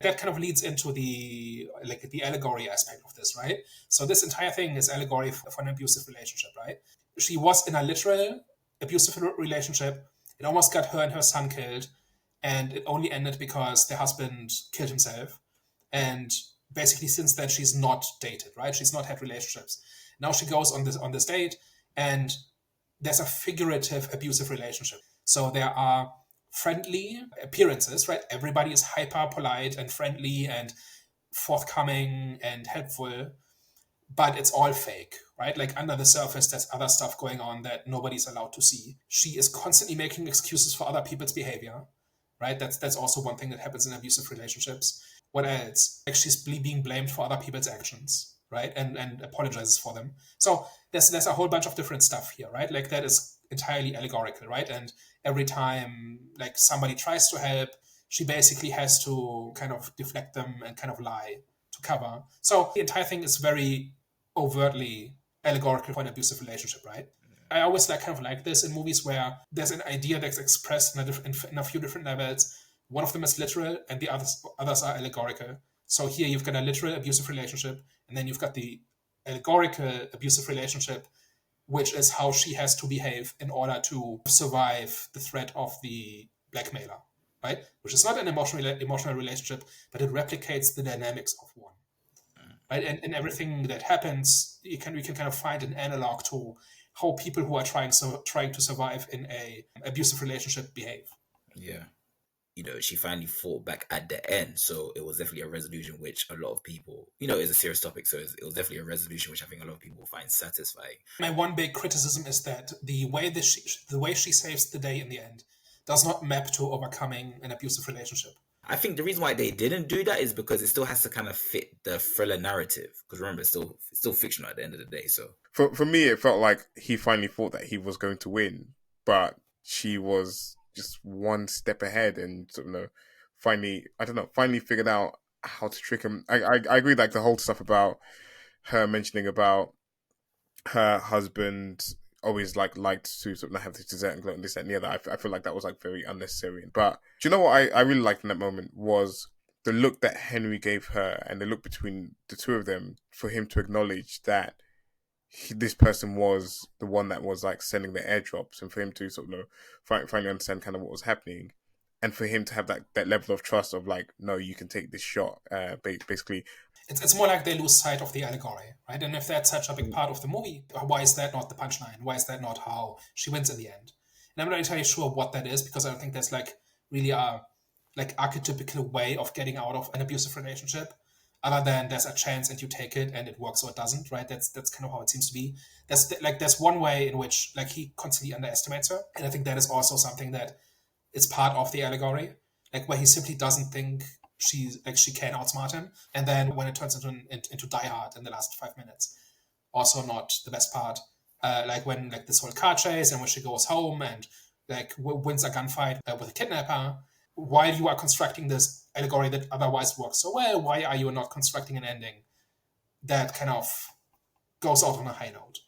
that kind of leads into the allegory aspect of this, right? So this entire thing is allegory for an abusive relationship, right? She was in a literal abusive relationship. It almost got her and her son killed, and it only ended because the husband killed himself. And basically, since then, she's not dated, right? She's not had relationships. Now she goes on this date, and there's a figurative abusive relationship. So there are friendly appearances, right? Everybody is hyper polite and friendly and forthcoming and helpful, but it's all fake, right? Like under the surface, there's other stuff going on that nobody's allowed to see. She is constantly making excuses for other people's behavior, right? That's also one thing that happens in abusive relationships. What else? Like she's being blamed for other people's actions, right? And apologizes for them. So there's a whole bunch of different stuff here, right? Like that is entirely allegorical, right? And every time like somebody tries to help, she basically has to kind of deflect them and kind of lie to cover. So the entire thing is very overtly allegorical for an abusive relationship, right? I always like this in movies where there's an idea that's expressed in a few different levels. One of them is literal, and the others are allegorical. So here you've got a literal abusive relationship, and then you've got the allegorical abusive relationship, which is how she has to behave in order to survive the threat of the blackmailer, right? Which is not an emotional relationship, but it replicates the dynamics of one, right? And everything that happens, we can kind of find an analog to how people who are trying to survive in a abusive relationship behave. Yeah. She finally fought back at the end. So it was definitely a resolution which a lot of people, is a serious topic. So it was definitely a resolution which I think a lot of people find satisfying. My one big criticism is that the way she saves the day in the end does not map to overcoming an abusive relationship. I think the reason why they didn't do that is because it still has to kind of fit the thriller narrative. Because remember, it's still fictional at the end of the day. So for me, it felt like he finally thought that he was going to win, but she was just one step ahead and finally figured out how to trick him. I agree, like the whole stuff about her mentioning about her husband always liked to sort of have this dessert and gluten, this and the other. I feel like that was like very unnecessary. But do you know what I really liked in that moment was the look that Henry gave her and the look between the two of them for him to acknowledge that this person was the one that was like sending the airdrops, and for him to sort of finally understand kind of what was happening, and for him to have that level of trust of like, no, you can take this shot. Basically, it's more like they lose sight of the allegory, right? And if that's such a big part of the movie, why is that not the punchline? Why is that not how she wins in the end? And I'm not entirely sure what that is, because I don't think there's like really a like archetypical way of getting out of an abusive relationship, other than there's a chance and you take it and it works or it doesn't, right? That's kind of how it seems to be. There's one way in which like he constantly underestimates her, and I think that is also something that is part of the allegory, like where he simply doesn't think she can outsmart him, and then when it turns into Die Hard in the last 5 minutes, also not the best part. Like when like this whole car chase and when she goes home and like wins a gunfight with a kidnapper, while you are constructing this allegory that otherwise works so well, why are you not constructing an ending that kind of goes out on a high note?